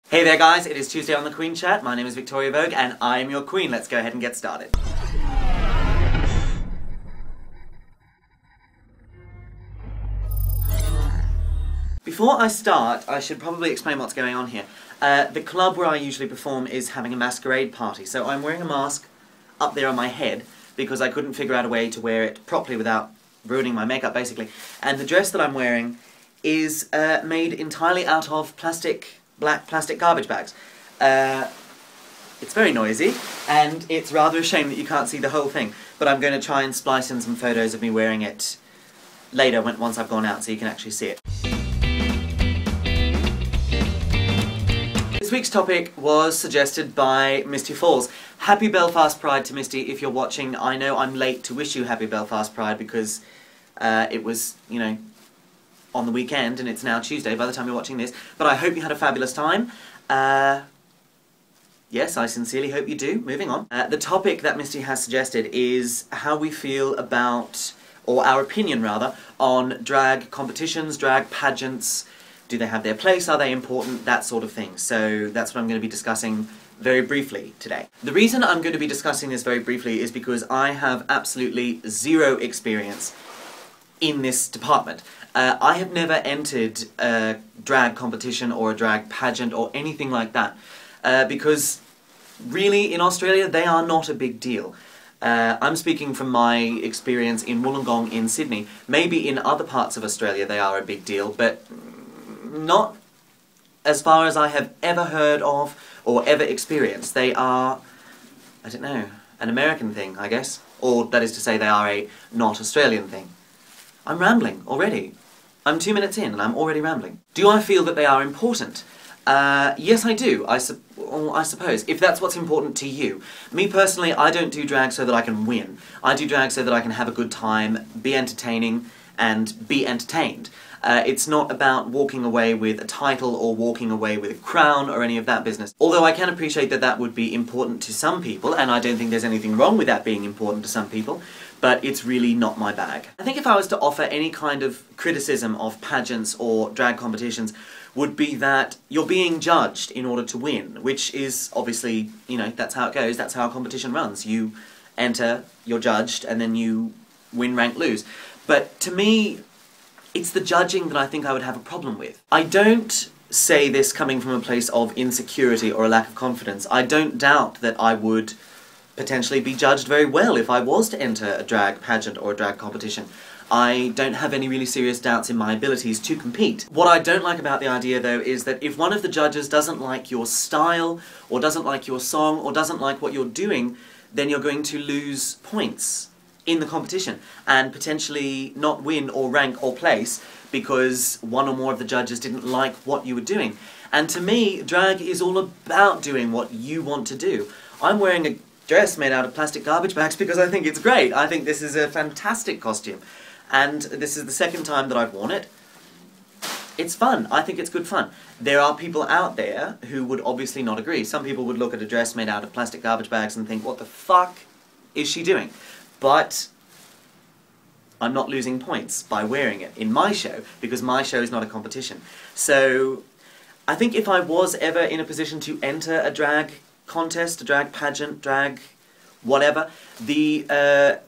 Hey there guys, it is Tuesday on the Queen Chat. My name is Victoria Vogue and I am your Queen. Let's go ahead and get started. Before I start, I should probably explain what's going on here. The club where I usually perform is having a masquerade party, so I'm wearing a mask up there on my head because I couldn't figure out a way to wear it properly without ruining my makeup, basically. And the dress that I'm wearing is made entirely out of black plastic garbage bags. It's very noisy, and it's rather a shame that you can't see the whole thing, but I'm going to try and splice in some photos of me wearing it later once I've gone out so you can actually see it. This week's topic was suggested by Misty Falls. Happy Belfast Pride to Misty if you're watching. I know I'm late to wish you Happy Belfast Pride because it was, you know, on the weekend and it's now Tuesday by the time you're watching this, but I hope you had a fabulous time. Yes, I sincerely hope you do. Moving on. The topic that Misty has suggested is how we feel about, or our opinion rather, on drag competitions, drag pageants. Do they have their place? Are they important? That sort of thing. So that's what I'm going to be discussing very briefly today. The reason I'm going to be discussing this very briefly is because I have absolutely zero experience in this department. I have never entered a drag competition or a drag pageant or anything like that because really in Australia they are not a big deal. I'm speaking from my experience in Wollongong in Sydney. Maybe in other parts of Australia they are a big deal, but not as far as I have ever heard of or ever experienced. They are, I don't know, an American thing, I guess. Or that is to say they are a not Australian thing. I'm rambling already. I'm 2 minutes in and I'm already rambling. Do I feel that they are important? Yes, I do, I suppose, if that's what's important to you. Me personally, I don't do drag so that I can win. I do drag so that I can have a good time, be entertaining, and be entertained. It's not about walking away with a title or walking away with a crown or any of that business. Although I can appreciate that that would be important to some people, and I don't think there's anything wrong with that being important to some people, but it's really not my bag. I think if I was to offer any kind of criticism of pageants or drag competitions, would be that you're being judged in order to win, which is obviously, you know, that's how it goes, that's how a competition runs. You enter, you're judged, and then you win, rank, lose. But to me, it's the judging that I think I would have a problem with. I don't say this coming from a place of insecurity or a lack of confidence. I don't doubt that I would potentially be judged very well if I was to enter a drag pageant or a drag competition. I don't have any really serious doubts in my abilities to compete. What I don't like about the idea though is that if one of the judges doesn't like your style, or doesn't like your song, or doesn't like what you're doing, then you're going to lose points in the competition and potentially not win or rank or place because one or more of the judges didn't like what you were doing. And to me, drag is all about doing what you want to do. I'm wearing a dress made out of plastic garbage bags because I think it's great. I think this is a fantastic costume. And this is the second time that I've worn it. It's fun. I think it's good fun. There are people out there who would obviously not agree. Some people would look at a dress made out of plastic garbage bags and think, what the fuck is she doing? But I'm not losing points by wearing it in my show, because my show is not a competition. So I think if I was ever in a position to enter a drag contest, a drag pageant, drag whatever, the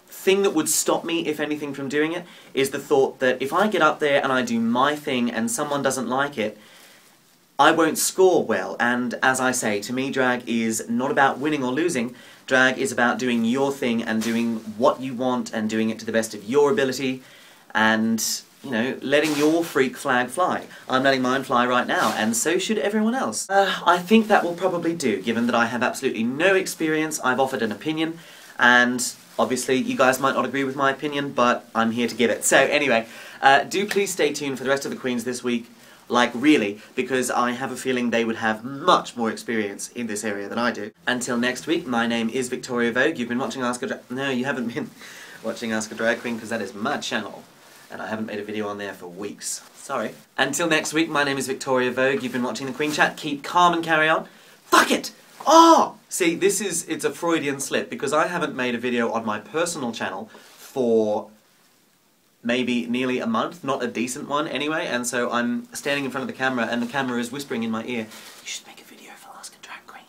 thing that would stop me, if anything, from doing it is the thought that if I get up there and I do my thing and someone doesn't like it, I won't score well. And as I say, to me drag is not about winning or losing. Drag is about doing your thing and doing what you want and doing it to the best of your ability and, you know, letting your freak flag fly. I'm letting mine fly right now, and so should everyone else. I think that will probably do, given that I have absolutely no experience. I've offered an opinion, and obviously you guys might not agree with my opinion, but I'm here to give it. So anyway, do please stay tuned for the rest of the Queens this week. Like really, because I have a feeling they would have much more experience in this area than I do. Until next week, my name is Victoria Vogue. You've been watching Ask a Drag... No, you haven't been watching Ask a Drag Queen, because that is my channel. And I haven't made a video on there for weeks. Sorry. Until next week, my name is Victoria Vogue. You've been watching The Queen Chat. Keep calm and carry on. Fuck it! Oh! See, it's a Freudian slip, because I haven't made a video on my personal channel for maybe nearly a month, not a decent one anyway, and so I'm standing in front of the camera and the camera is whispering in my ear, you should make a video for Ask a Drag Queen.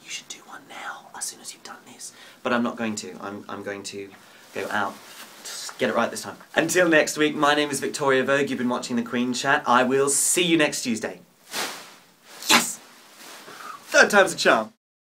You should do one now, as soon as you've done this. But I'm not going to. I'm going to go out. Just get it right this time. Until next week, my name is Victoria Vogue. You've been watching The Queen Chat. I will see you next Tuesday. Yes! Third time's a charm.